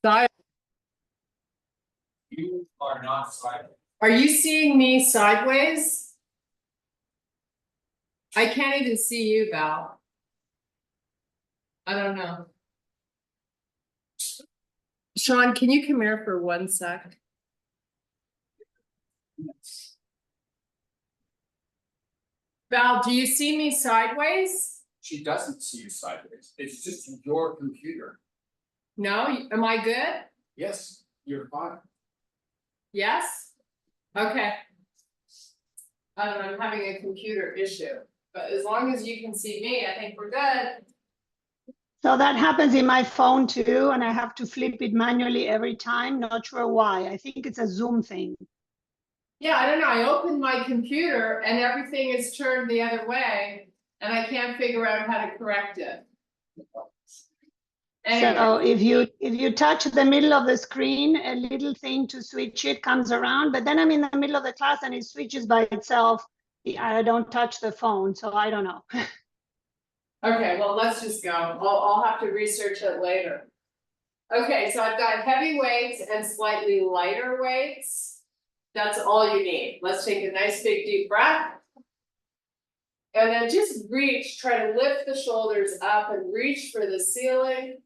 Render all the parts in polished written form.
Side. You are not sideways. Are you seeing me sideways? I can't even see you, Val. I don't know. Sean, can you come here for 1 sec? Val, do you see me sideways? She doesn't see you sideways. It's just your computer. No, am I good? Yes, you're fine. Yes? Okay. I don't know, I'm having a computer issue, but as long as you can see me, I think we're good. So that happens in my phone too, and I have to flip it manually every time. Not sure why. I think it's a Zoom thing. Yeah, I don't know, I opened my computer and everything is turned the other way, and I can't figure out how to correct it. Anyway, So if you touch the middle of the screen, a little thing to switch it comes around, but then I'm in the middle of the class and it switches by itself. I don't touch the phone, so I don't know. okay, well, let's just go. I'll have to research it later. Okay, so I've got heavy weights and slightly lighter weights. That's all you need. Let's take a nice big deep breath. And then just reach, try to lift the shoulders up and reach for the ceiling.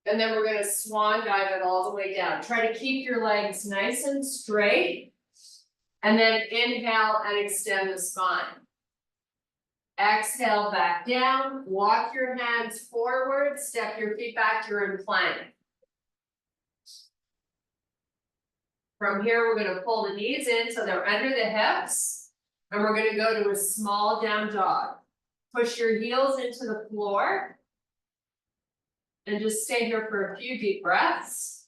And then we're gonna swan dive it all the way down. Try to keep your legs nice and straight. And then inhale and extend the spine. Exhale back down, walk your hands forward, step your feet back, you're in plank. From here, we're gonna pull the knees in so they're under the hips. And we're gonna go to a small down dog. Push your heels into the floor. And just stay here for a few deep breaths.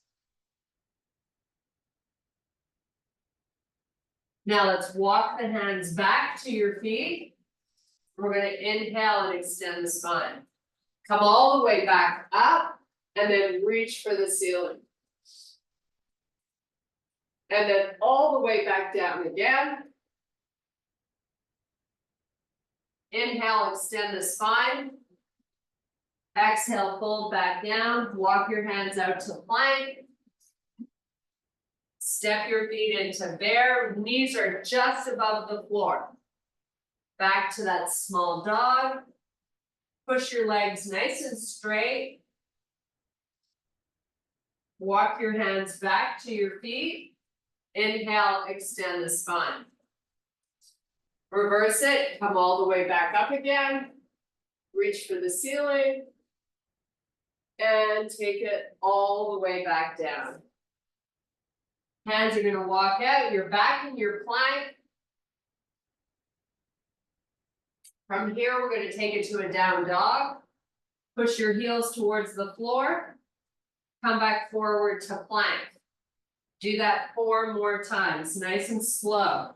Now let's walk the hands back to your feet. We're gonna inhale and extend the spine. Come all the way back up and then reach for the ceiling. And then all the way back down again. Inhale, extend the spine. Exhale, fold back down, walk your hands out to plank. Step your feet into bear, knees are just above the floor. Back to that small dog. Push your legs nice and straight. Walk your hands back to your feet. Inhale, extend the spine. Reverse it, come all the way back up again. Reach for the ceiling. And take it all the way back down. Hands are gonna walk out, you're back in your plank. From here, we're gonna take it to a down dog. Push your heels towards the floor. Come back forward to plank. Do that 4 more times, nice and slow.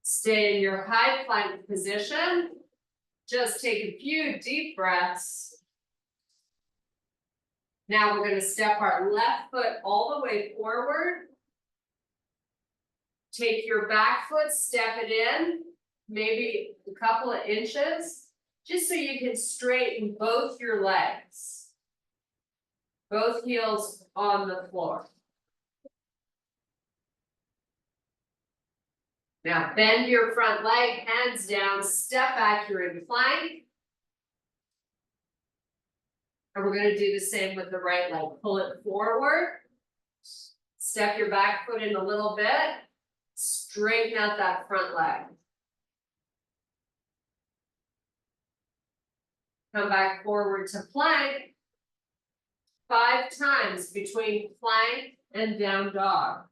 Stay in your high plank position. Just take a few deep breaths. Now we're going to step our left foot all the way forward. Take your back foot, step it in, maybe a couple of inches, just so you can straighten both your legs. Both heels on the floor. Now bend your front leg, hands down, step back, you're in plank. And we're gonna do the same with the right leg. Pull it forward. Step your back foot in a little bit. Straighten out that front leg. Come back forward to plank. 5 times between plank and down dog.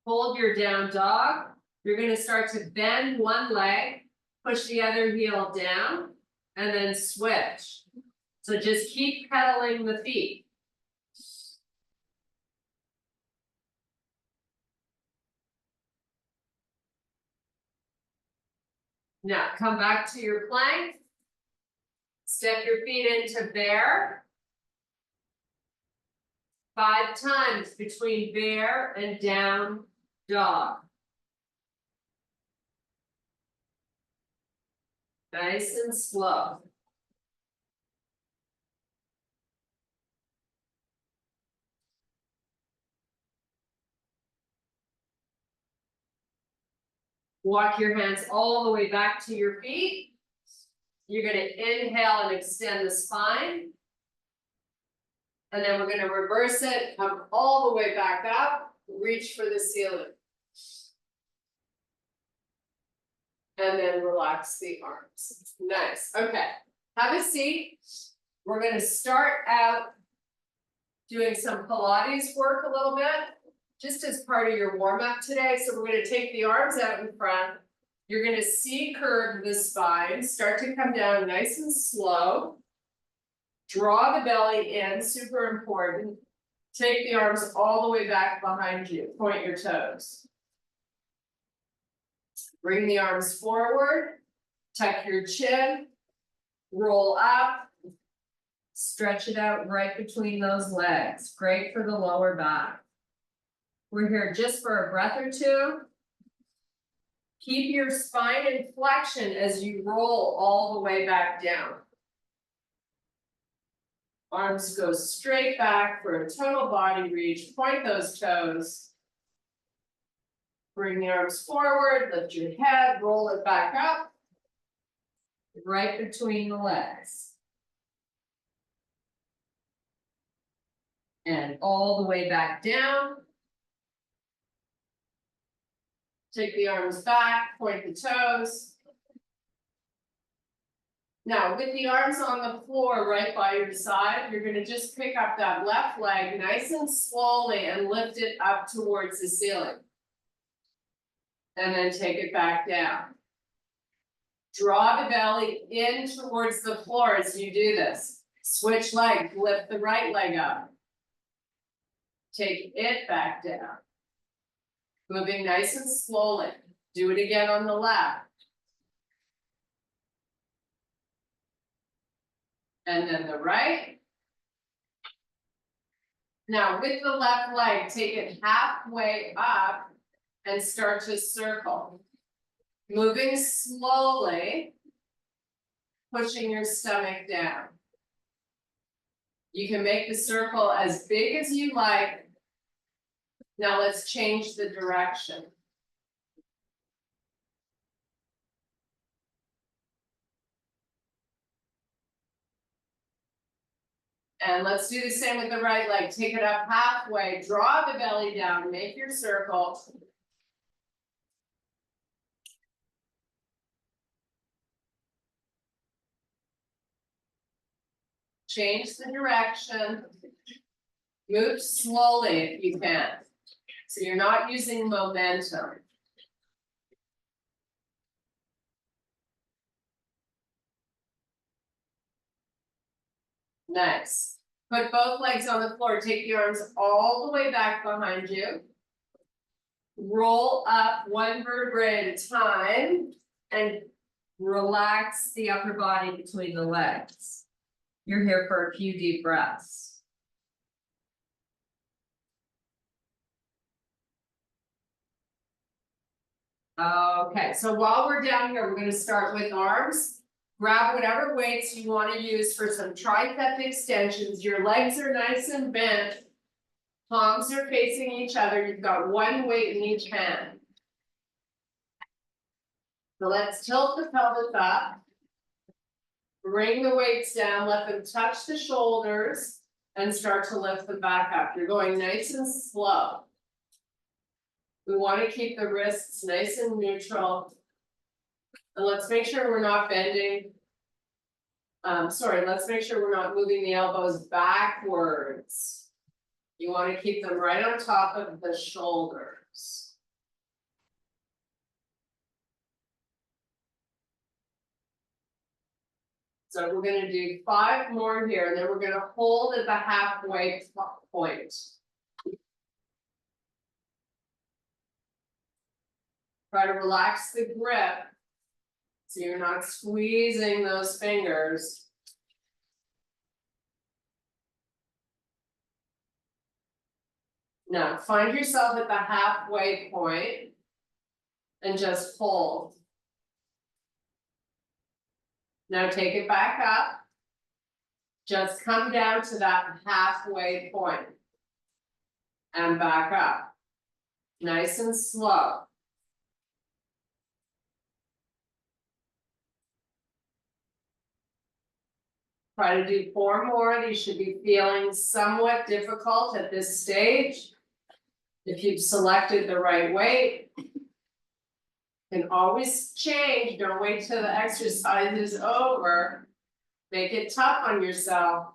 Hold your down dog. You're going to start to bend one leg, push the other heel down, and then switch. So just keep pedaling the feet. Now come back to your plank. Step your feet into bear. 5 times between bear and down dog. Nice and slow. Walk your hands all the way back to your feet. You're going to inhale and extend the spine. And then we're going to reverse it, come all the way back up, reach for the ceiling. And then relax the arms. Nice. Okay. Have a seat. We're going to start out doing some Pilates work a little bit, just as part of your warm-up today. So we're going to take the arms out in front. You're going to C-curve the spine, start to come down nice and slow. Draw the belly in, super important. Take the arms all the way back behind you. Point your toes. Bring the arms forward. Tuck your chin. Roll up. Stretch it out right between those legs. Great for the lower back. We're here just for a breath or two. Keep your spine in flexion as you roll all the way back down. Arms go straight back for a total body reach. Point those toes. Bring the arms forward, lift your head, roll it back up. Right between the legs. And all the way back down. Take the arms back, point the toes. Now, with the arms on the floor right by your side, you're going to just pick up that left leg nice and slowly and lift it up towards the ceiling. And then take it back down. Draw the belly in towards the floor as you do this. Switch legs, lift the right leg up. Take it back down. Moving nice and slowly. Do it again on the left. And then the right. Now with the left leg, take it halfway up and start to circle. Moving slowly, pushing your stomach down. You can make the circle as big as you like. Now let's change the direction. And let's do the same with the right leg. Take it up halfway, draw the belly down, make your circle. Change the direction. Move slowly if you can. So you're not using momentum. Nice. Put both legs on the floor. Take the arms all the way back behind you. Roll up one vertebrae at a time and relax the upper body between the legs. You're here for a few deep breaths. Okay, so while we're down here, we're going to start with arms. Grab whatever weights you want to use for some tricep extensions. Your legs are nice and bent. Palms are facing each other. You've got one weight in each hand. So let's tilt the pelvis up. Bring the weights down. Let them touch the shoulders and start to lift them back up. You're going nice and slow. We want to keep the wrists nice and neutral. And let's make sure we're not bending. Let's make sure we're not moving the elbows backwards. You want to keep them right on top of the shoulders. So we're going to do 5 more here, and then we're going to hold at the halfway point. Try to relax the grip. So you're not squeezing those fingers. Now, find yourself at the halfway point and just hold. Now take it back up. Just come down to that halfway point and back up. Nice and slow. Try to do 4 more. These should be feeling somewhat difficult at this stage. If you've selected the right weight, can always change. Don't wait till the exercise is over. Make it tough on yourself.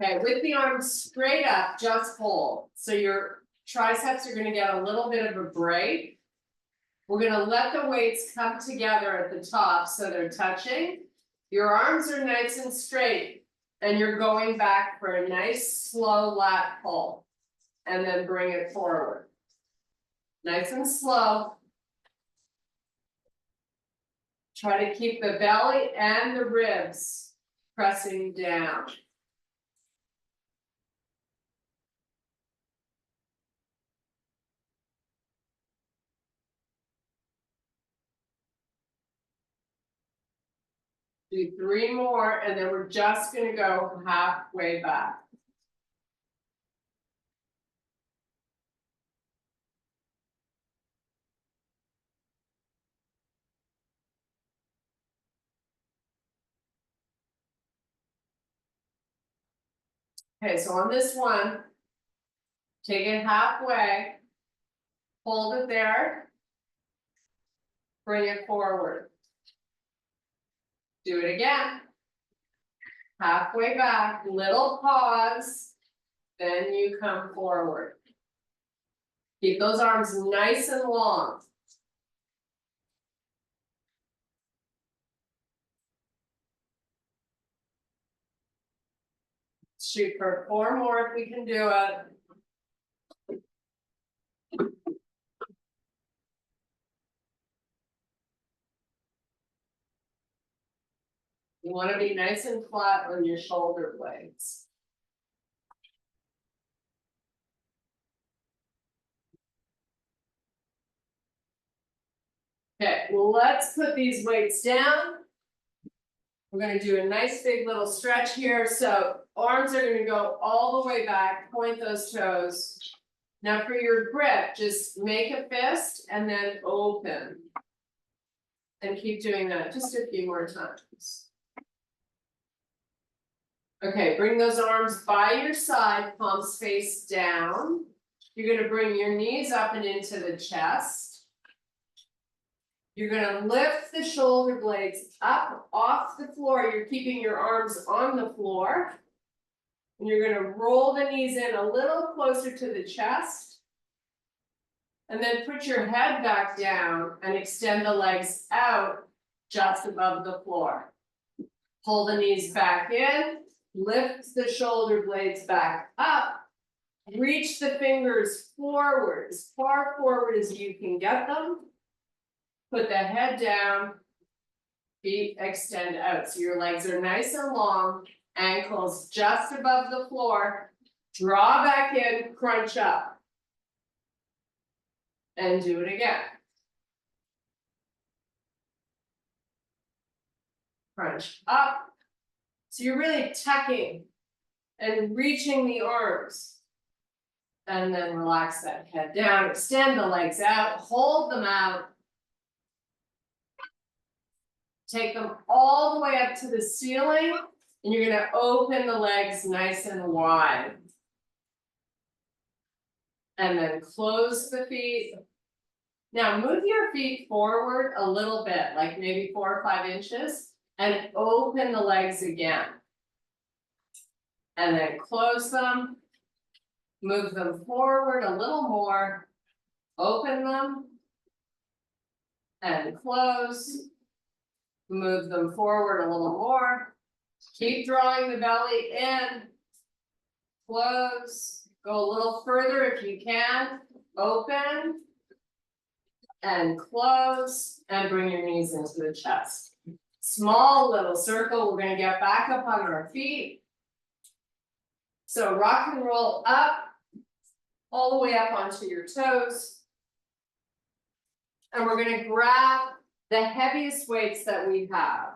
Okay, with the arms straight up, just hold. So your triceps are gonna get a little bit of a break. We're gonna let the weights come together at the top so they're touching. Your arms are nice and straight, and you're going back for a nice slow lat pull. And then bring it forward. Nice and slow. Try to keep the belly and the ribs pressing down. Do 3 more, and then we're just gonna go halfway back. Okay, so on this one, take it halfway, hold it there, bring it forward. Do it again. Halfway back, little pause, then you come forward. Keep those arms nice and long. Shoot for 4 more if we can do it. You want to be nice and flat on your shoulder blades. Okay, well, let's put these weights down. We're gonna do a nice big little stretch here. So arms are gonna go all the way back, point those toes. Now for your grip, just make a fist and then open. And keep doing that just a few more times. Okay, bring those arms by your side, palms face down. You're gonna bring your knees up and into the chest. You're gonna lift the shoulder blades up off the floor. You're keeping your arms on the floor. And you're gonna roll the knees in a little closer to the chest. And then put your head back down and extend the legs out just above the floor. Pull the knees back in, lift the shoulder blades back up. Reach the fingers forward, as far forward as you can get them. Put the head down, feet extend out. So your legs are nice and long, ankles just above the floor. Draw back in, crunch up. And do it again. Crunch up. So you're really tucking and reaching the arms. And then relax that head down, extend the legs out, hold them out. Take them all the way up to the ceiling, and you're gonna open the legs nice and wide. And then close the feet. Now move your feet forward a little bit, like maybe 4 or 5 inches, and open the legs again. And then close them. Move them forward a little more. Open them. And close. Move them forward a little more. Keep drawing the belly in. Close. Go a little further if you can, open. And close, and bring your knees into the chest. Small little circle, we're gonna get back up on our feet. So rock and roll up, all the way up onto your toes. And we're gonna grab the heaviest weights that we have.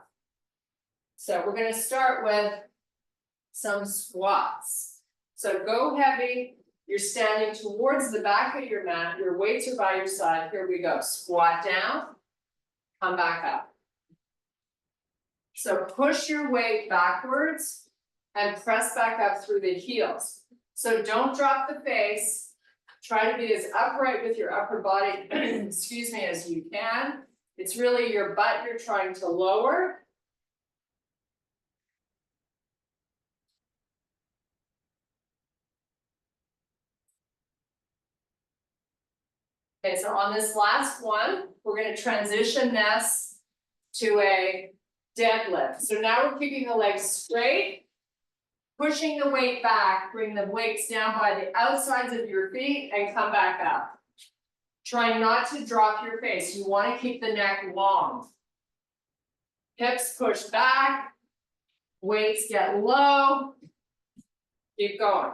So we're gonna start with some squats. So go heavy, you're standing towards the back of your mat, your weights are by your side, here we go, squat down, come back up. So push your weight backwards and press back up through the heels. So don't drop the face, try to be as upright with your upper body, excuse me, as you can. It's really your butt you're trying to lower. Okay, so on this last one, we're gonna transition this to a deadlift. So now we're keeping the legs straight, pushing the weight back, bring the weights down by the outsides of your feet and come back up. Try not to drop your face. You wanna keep the neck long. Hips push back, weights get low, keep going.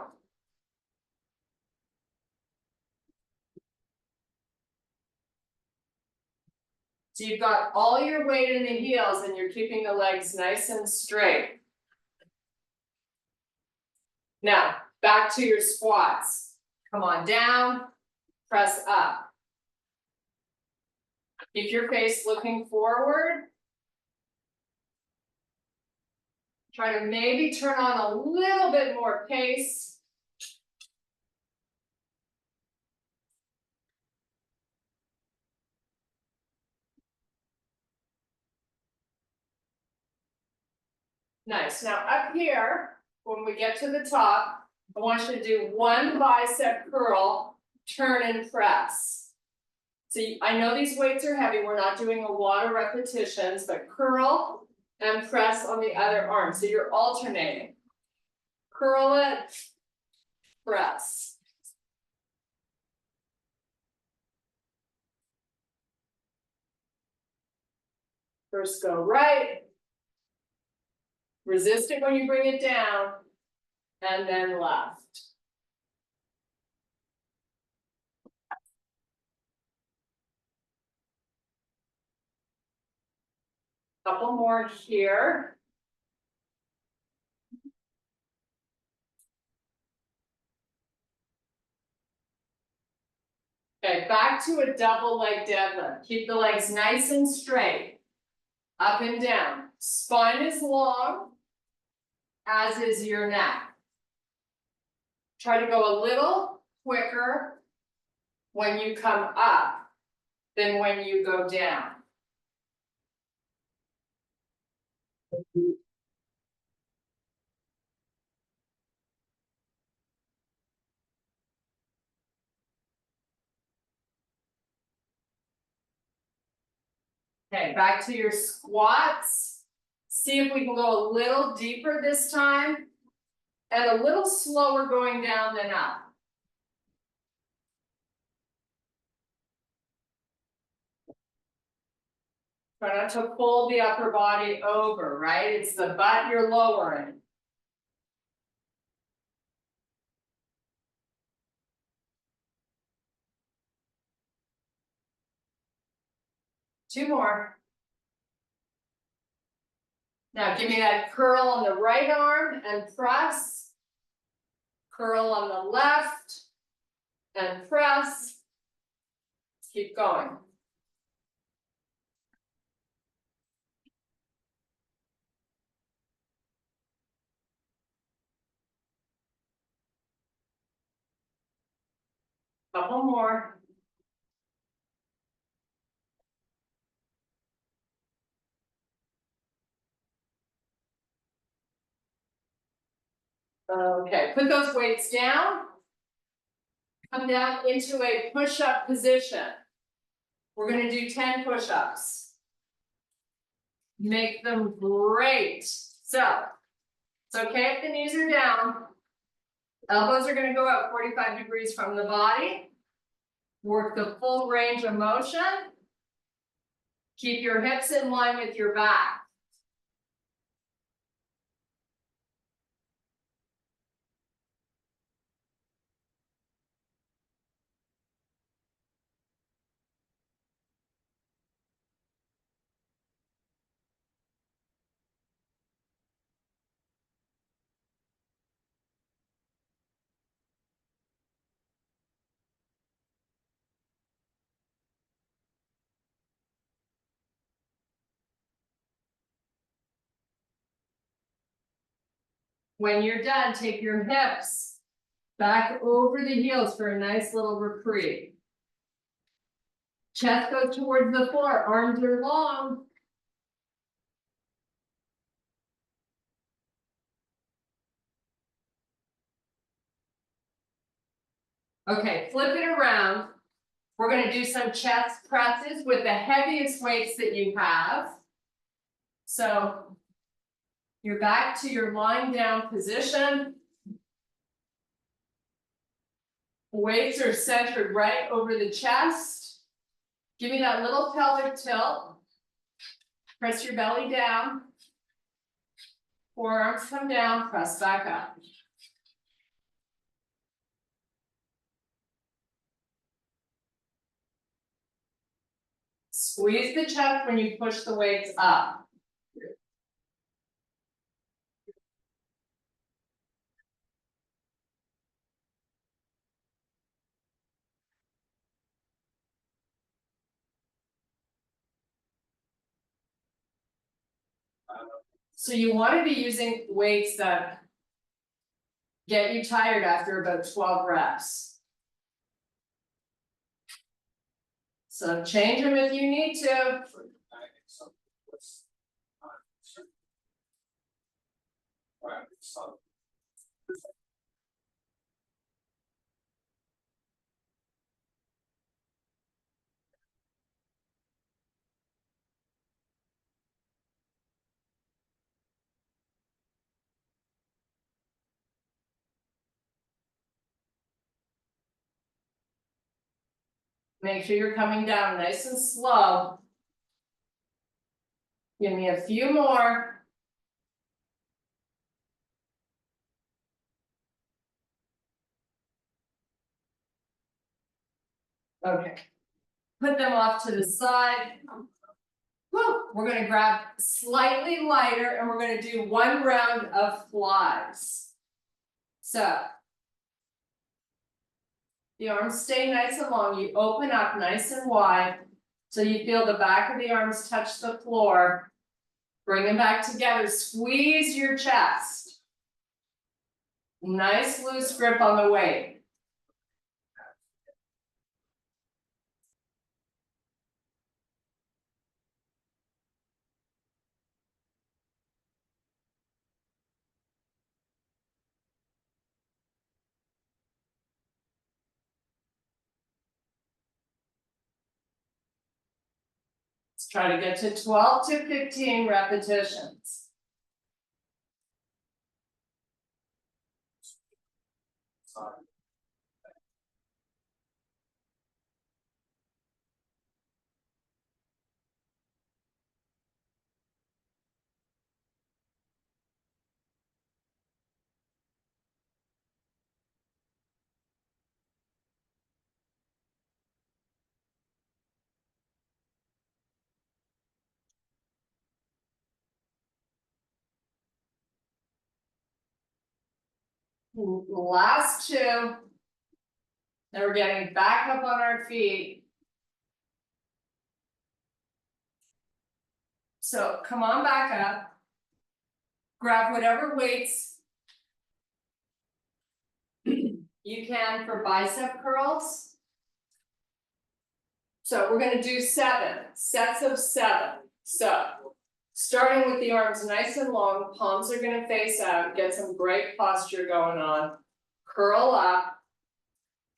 So you've got all your weight in the heels and you're keeping the legs nice and straight. Now, back to your squats. Come on down, press up. Keep your face looking forward. Try to maybe turn on a little bit more pace. Nice, now up here, when we get to the top, I want you to do one bicep curl, turn and press. So I know these weights are heavy, we're not doing a lot of repetitions, but curl and press on the other arm, so you're alternating. Curl it, press. First go right. Resist it when you bring it down, and then left. Couple more here. Okay, back to a double leg deadlift. Keep the legs nice and straight, up and down. Spine is long, as is your neck. Try to go a little quicker when you come up than when you go down. Okay, back to your squats. See if we can go a little deeper this time and a little slower going down than up. Try not to pull the upper body over, right? It's the butt you're lowering. Two more. Now give me that curl on the right arm and press. Curl on the left and press. Keep going. Couple more. Okay, put those weights down. Come down into a push-up position. We're gonna do 10 push-ups. Make them great. So, it's okay if the knees are down. Elbows are gonna go out 45 degrees from the body. Work the full range of motion. Keep your hips in line with your back. When you're done, take your hips back over the heels for a nice little reprieve. Chest goes towards the floor, arms are long. Okay, flip it around. We're gonna do some chest presses with the heaviest weights that you have. So you're back to your lying down position. Weights are centered right over the chest. Give me that little pelvic tilt. Press your belly down. Forearms come down, press back up. Squeeze the chest when you push the weights up. So you want to be using weights that get you tired after about 12 reps. So change them if you need to. Make sure you're coming down nice and slow. Give me a few more. Okay. Put them off to the side. Woo. We're gonna grab slightly lighter and we're gonna do one round of flies. So. The arms stay nice and long, you open up nice and wide. So you feel the back of the arms touch the floor. Bring them back together, squeeze your chest. Nice loose grip on the weight. Let's try to get to 12 to 15 repetitions. Last two. Then we're getting back up on our feet. So come on back up. Grab whatever weights you can for bicep curls. So we're gonna do 7 sets of 7. So starting with the arms nice and long, palms are gonna face out, get some great posture going on. Curl up,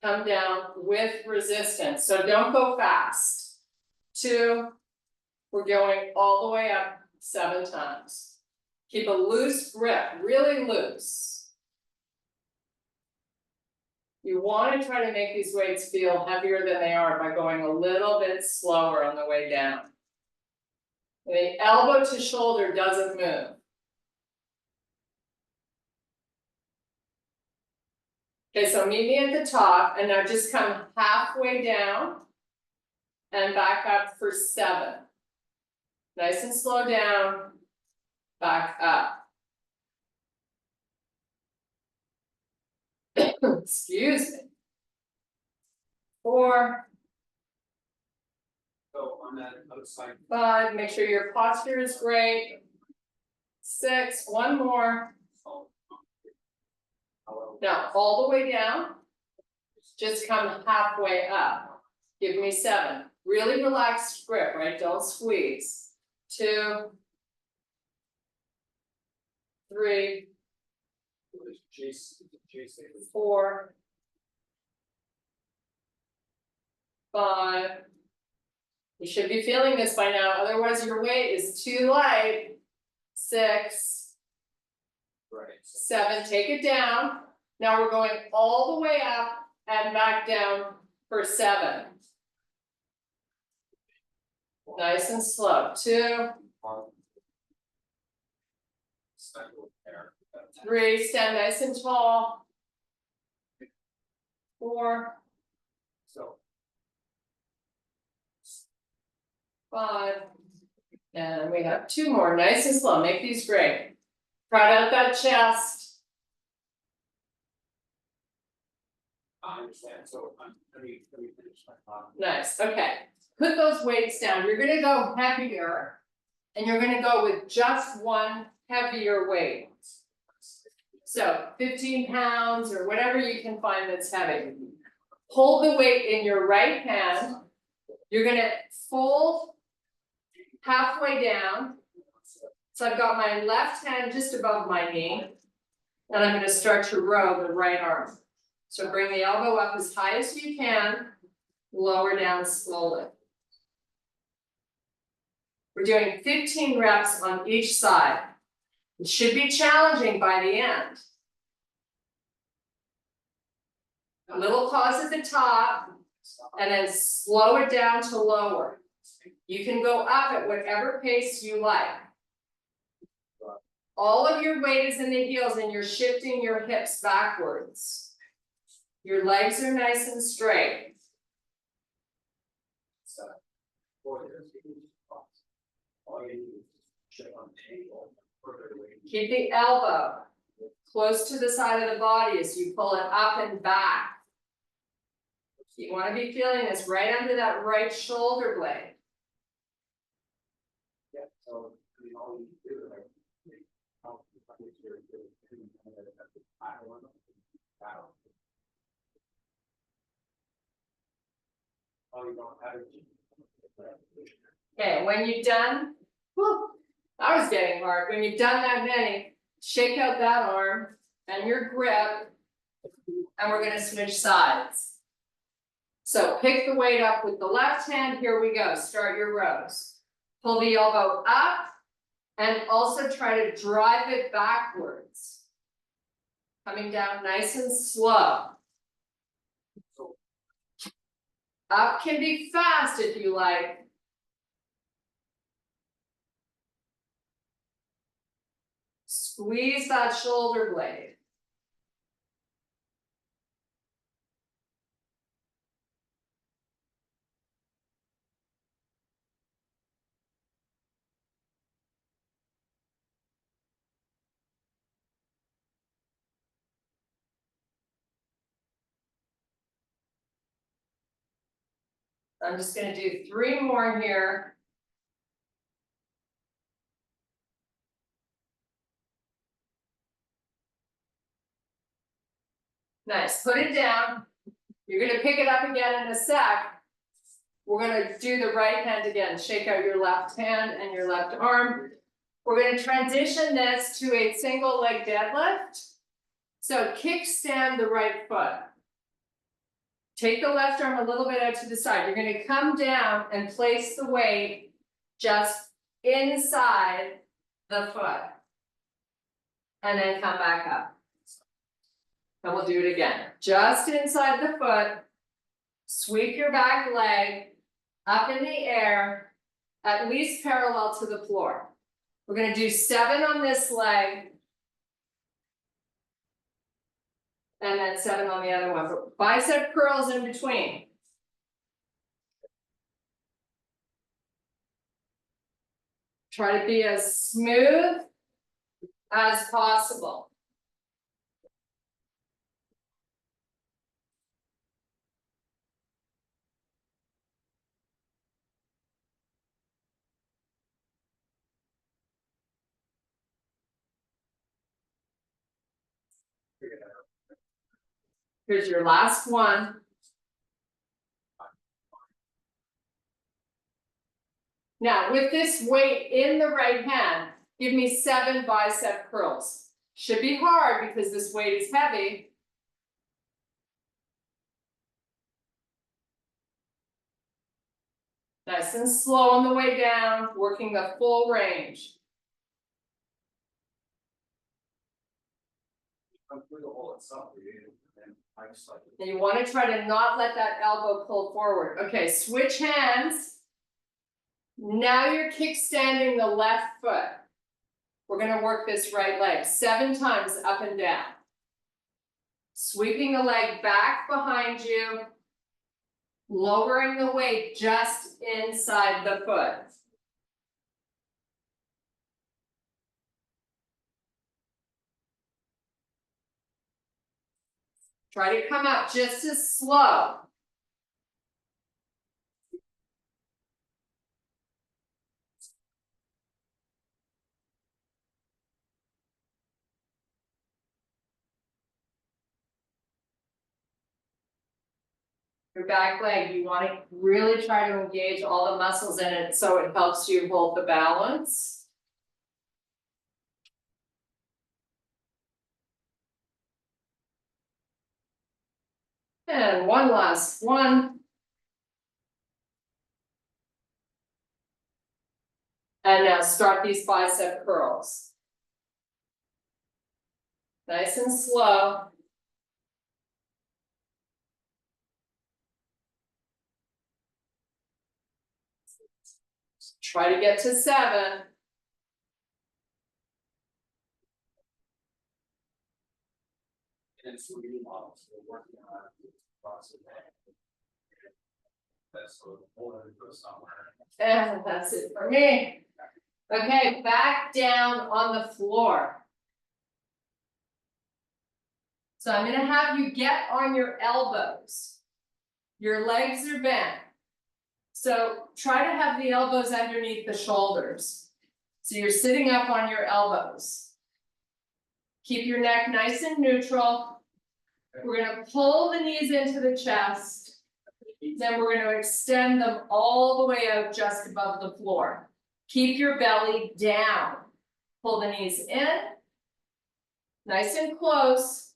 come down with resistance. So don't go fast. 2, we're going all the way up 7 times. Keep a loose grip, really loose. You wanna try to make these weights feel heavier than they are by going a little bit slower on the way down. And the elbow to shoulder doesn't move. Okay, so meet me at the top and now just come halfway down. And back up for 7. Nice and slow down, back up. Excuse me. 4, So on that other side. 5, make sure your posture is great. 6, one more. Now, all the way down. Just come halfway up. Give me 7. Really relaxed grip, right? Don't squeeze. 2, 3, 4, 5. You should be feeling this by now, otherwise your weight is too light. 6, Right. 7, take it down. Now we're going all the way up and back down for 7. Nice and slow. 2, 3, stand nice and tall. 4, So 5. And we have 2 more, nice and slow, make these great. Prod out that chest. I understand, so let me finish my thought. Nice, okay. Put those weights down, you're gonna go heavier. And you're gonna go with just one heavier weight. So 15 pounds or whatever you can find that's heavy. Hold the weight in your right hand. You're gonna fold halfway down. So I've got my left hand just above my knee. And I'm gonna start to row the right arm. So bring the elbow up as high as you can, lower down slowly. We're doing 15 reps on each side. It should be challenging by the end. A little pause at the top, and then slow it down to lower. You can go up at whatever pace you like. All of your weight is in the heels and you're shifting your hips backwards. Your legs are nice and straight. Keep the elbow close to the side of the body as you pull it up and back. You want to be feeling this right under that right shoulder blade. Yeah, so we all need to do it. Oh, you don't have it. Okay, when you're done, whew, that was getting hard. When you've done that many, shake out that arm and your grip, and we're gonna switch sides. So pick the weight up with the left hand, here we go, start your rows. Pull the elbow up, and also try to drive it backwards. Coming down nice and slow. Up can be fast if you like. Squeeze that shoulder blade. I'm just gonna do 3 more here. Nice, put it down. You're gonna pick it up again in a sec. We're gonna do the right hand again. Shake out your left hand and your left arm. We're gonna transition this to a single leg deadlift. So kickstand the right foot. Take the left arm a little bit out to the side. You're gonna come down and place the weight just inside the foot. And then come back up. And we'll do it again, just inside the foot. Sweep your back leg up in the air, at least parallel to the floor. We're gonna do 7 on this leg. And then 7 on the other one, but bicep curls in between. Try to be as smooth as possible. Here's your last one. Now, with this weight in the right hand, give me 7 bicep curls. Should be hard because this weight is heavy. Nice and slow on the way down, working the full range. Come through the hole itself, and I just like. And you want to try to not let that elbow pull forward. Okay, switch hands. Now you're kickstanding the left foot. We're gonna work this right leg 7 times up and down. Sweeping the leg back behind you. Lowering the weight just inside the foot. Try to come out just as slow. Your back leg, you want to really try to engage all the muscles in it so it helps you hold the balance. And one last one. And now start these bicep curls. Nice and slow. Try to get to 7. And it's 3D models, so we're working on lots of that. That's sort of the whole other go somewhere. And that's it for me. Okay, back down on the floor. So I'm gonna have you get on your elbows. Your legs are bent. So try to have the elbows underneath the shoulders. So you're sitting up on your elbows. Keep your neck nice and neutral. We're gonna pull the knees into the chest. Then we're gonna extend them all the way out just above the floor. Keep your belly down. Pull the knees in. Nice and close.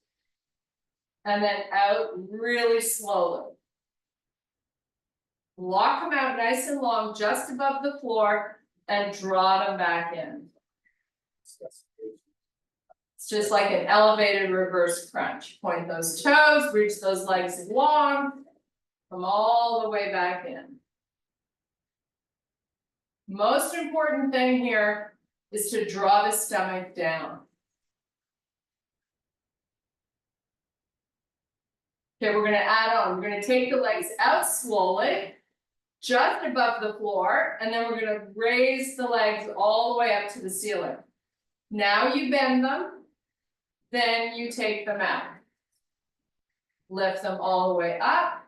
And then out really slowly. Lock them out nice and long just above the floor and draw them back in. It's just like an elevated reverse crunch. Point those toes, reach those legs long, come all the way back in. Most important thing here is to draw the stomach down. Okay, we're gonna add on, we're gonna take the legs out slowly, just above the floor, and then we're gonna raise the legs all the way up to the ceiling. Now you bend them, then you take them out. Lift them all the way up,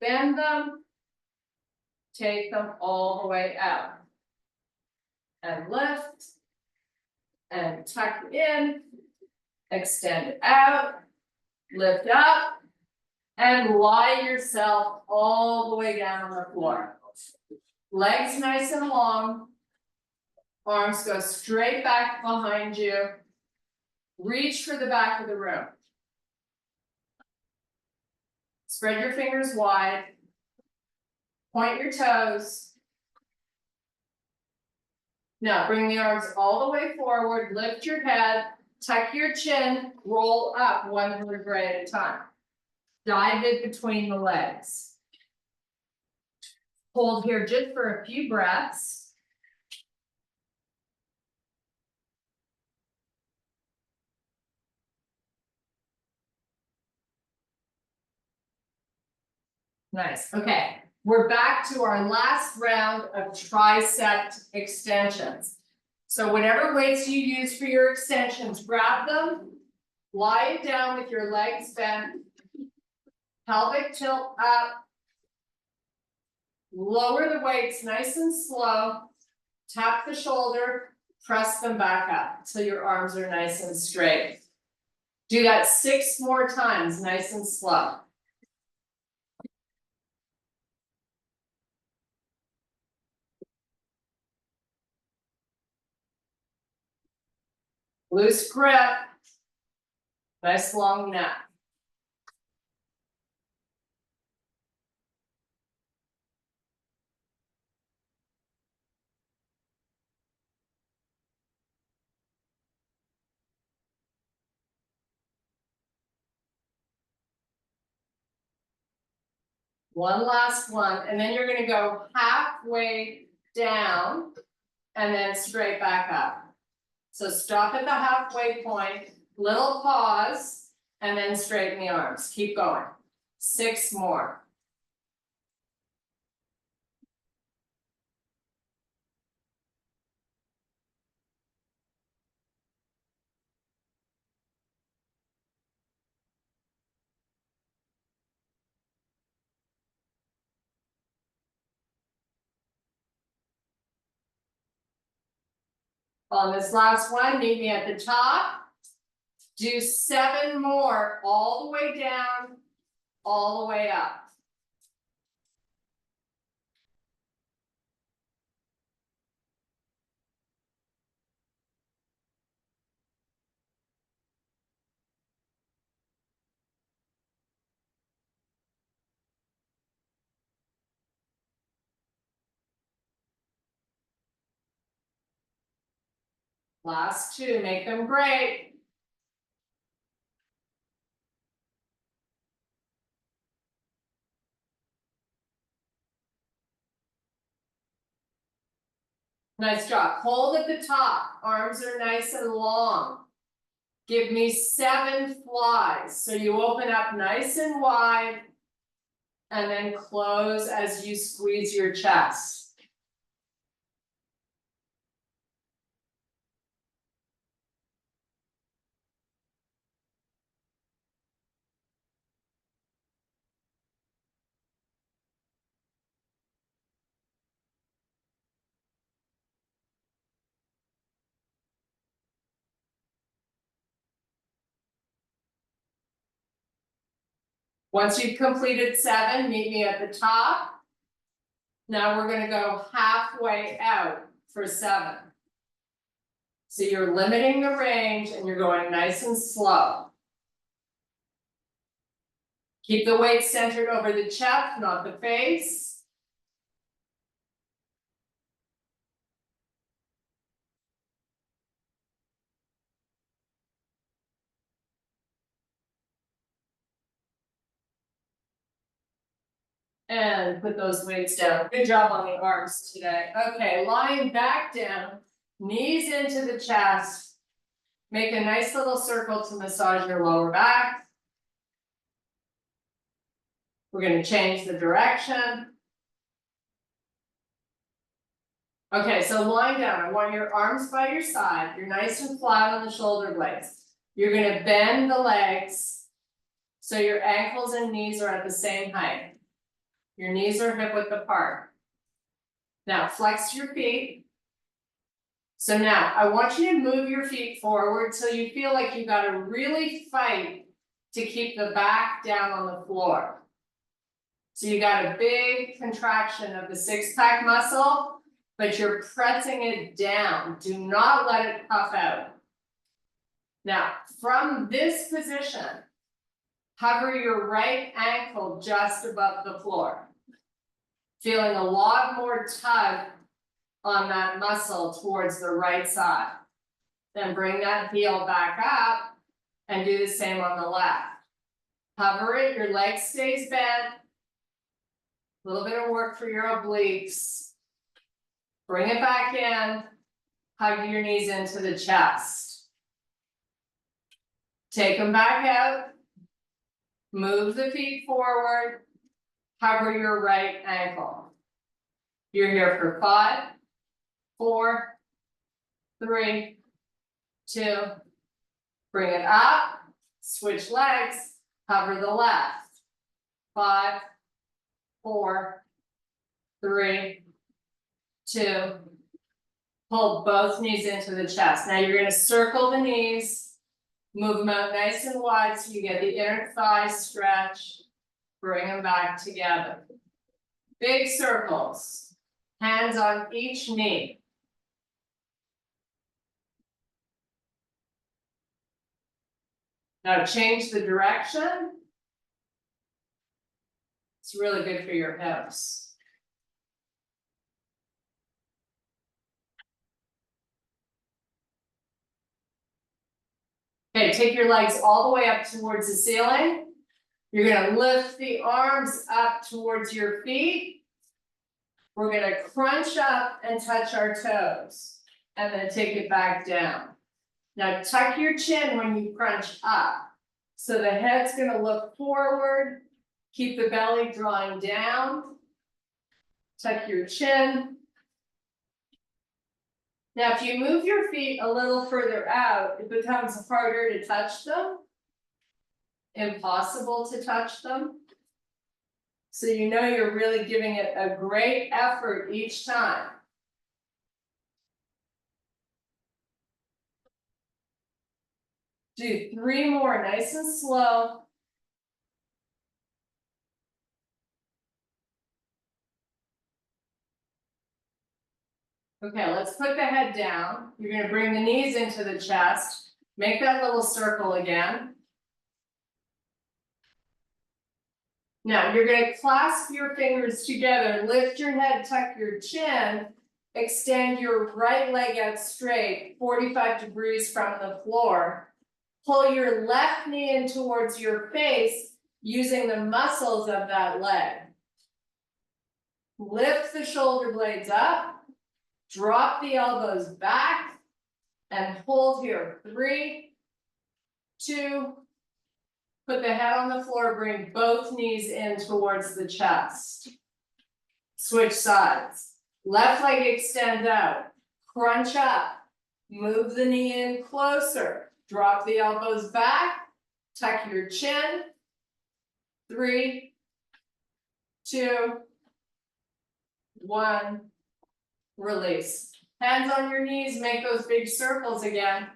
bend them, take them all the way out. And lift, and tuck in, extend out, lift up, and lie yourself all the way down on the floor. Legs nice and long. Arms go straight back behind you. Reach for the back of the room. Spread your fingers wide. Point your toes. Now bring the arms all the way forward, lift your head, tuck your chin, roll up one vertebrae at a time. Dive in between the legs. Hold here just for a few breaths. Nice, okay. We're back to our last round of tricep extensions. So whatever weights you use for your extensions, grab them, lie down with your legs bent, pelvic tilt up, lower the weights nice and slow, tap the shoulder, press them back up until your arms are nice and straight. Do that 6 more times, nice and slow. Loose grip, nice long neck. One last one, and then you're gonna go halfway down and then straight back up. So stop at the halfway point, little pause, and then straighten the arms. Keep going. 6 more. On this last one, meet me at the top. Do 7 more, all the way down, all the way up. Last 2, make them great. Nice job. Hold at the top. Arms are nice and long. Give me 7 flies. So you open up nice and wide and then close as you squeeze your chest. Once you've completed 7, meet me at the top. Now we're gonna go halfway out for 7. So you're limiting the range and you're going nice and slow. Keep the weight centered over the chest, not the face. And put those weights down. Good job on the arms today. Okay, lying back down, knees into the chest. Make a nice little circle to massage your lower back. We're going to change the direction. Okay, so lying down, I want your arms by your side. You're nice and flat on the shoulder blades. You're going to bend the legs so your ankles and knees are at the same height. Your knees are hip width apart. Now flex your feet. So now I want you to move your feet forward till you feel like you got to really fight to keep the back down on the floor. So you got a big contraction of the 6-pack muscle, but you're pressing it down. Do not let it puff out. Now, from this position, hover your right ankle just above the floor. Feeling a lot more tug on that muscle towards the right side. Then bring that heel back up and do the same on the left. Hover it, your leg stays bent. A little bit of work for your obliques. Bring it back in, hug your knees into the chest. Take them back out. Move the feet forward. Cover your right ankle. You're here for 5, 4, 3, 2. Bring it up. Switch legs. Cover the left. 5, 4, 3, 2. Pull both knees into the chest. Now you're going to circle the knees. Move them out nice and wide so you get the inner thigh stretch. Bring them back together. Big circles. Hands on each knee. Now change the direction. It's really good for your hips. Okay, take your legs all the way up towards the ceiling. You're gonna lift the arms up towards your feet. We're gonna crunch up and touch our toes, and then take it back down. Now tuck your chin when you crunch up. So the head's gonna look forward, keep the belly drawing down. Tuck your chin. Now, if you move your feet a little further out, it becomes harder to touch them. Impossible to touch them. So you know you're really giving it a great effort each time. Do 3 more, nice and slow. Okay, let's put the head down. You're gonna bring the knees into the chest. Make that little circle again. Now, you're gonna clasp your fingers together, lift your head, tuck your chin, extend your right leg out straight, 45 degrees from the floor. Pull your left knee in towards your face using the muscles of that leg. Lift the shoulder blades up. Drop the elbows back and hold here. 3, 2, put the head on the floor, bring both knees in towards the chest. Switch sides. Left leg extend out, crunch up, move the knee in closer, drop the elbows back, tuck your chin. 3, 2, 1. Release. Hands on your knees, make those big circles again.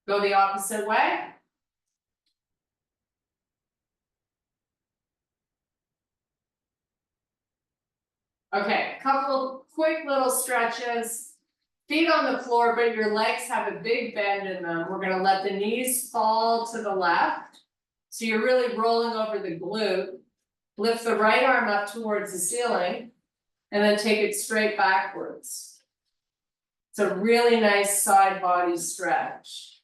Go the opposite way. Okay, couple quick little stretches. Feet on the floor, but your legs have a big bend in them. We're gonna let the knees fall to the left. So you're really rolling over the glute. Lift the right arm up towards the ceiling and then take it straight backwards. It's a really nice side body stretch.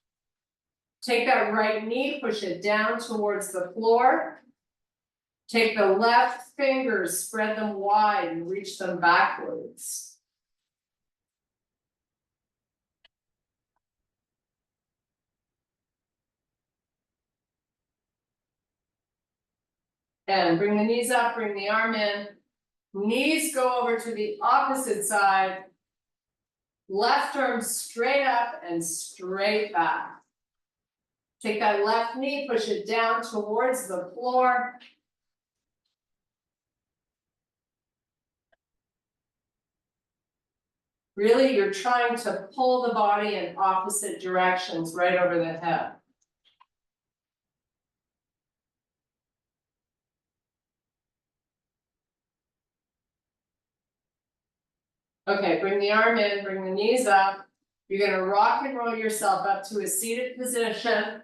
Take that right knee, push it down towards the floor. Take the left fingers, spread them wide and reach them backwards. And bring the knees up, bring the arm in. Knees go over to the opposite side. Left arm straight up and straight back. Take that left knee, push it down towards the floor. Really, you're trying to pull the body in opposite directions right over the head. Okay, bring the arm in, bring the knees up. You're gonna rock and roll yourself up to a seated position.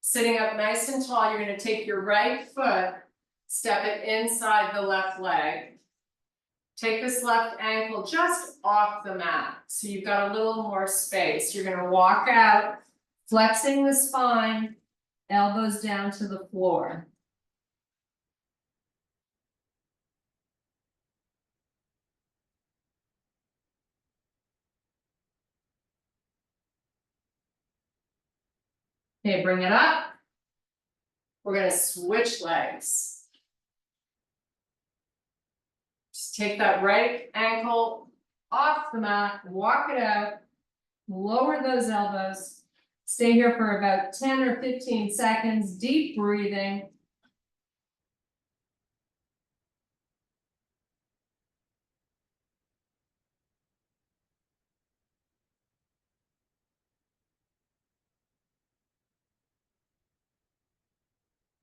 Sitting up nice and tall, you're gonna take your right foot, step it inside the left leg. Take this left ankle just off the mat, so you've got a little more space. You're gonna walk out, flexing the spine, elbows down to the floor. Okay, bring it up. We're gonna switch legs. Just take that right ankle off the mat, walk it out, lower those elbows. Stay here for about 10 or 15 seconds, deep breathing.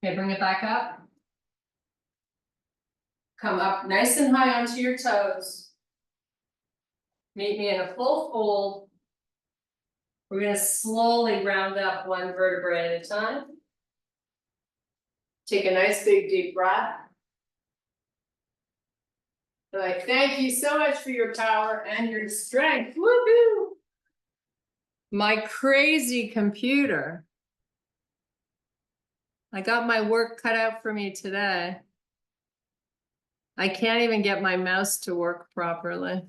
Okay, bring it back up. Come up nice and high onto your toes. Meet me in a full fold. We're gonna slowly round up one vertebrae at a time. Take a nice big deep breath. And I thank you so much for your power and your strength. Woohoo! My crazy computer. I got my work cut out for me today. I can't even get my mouse to work properly.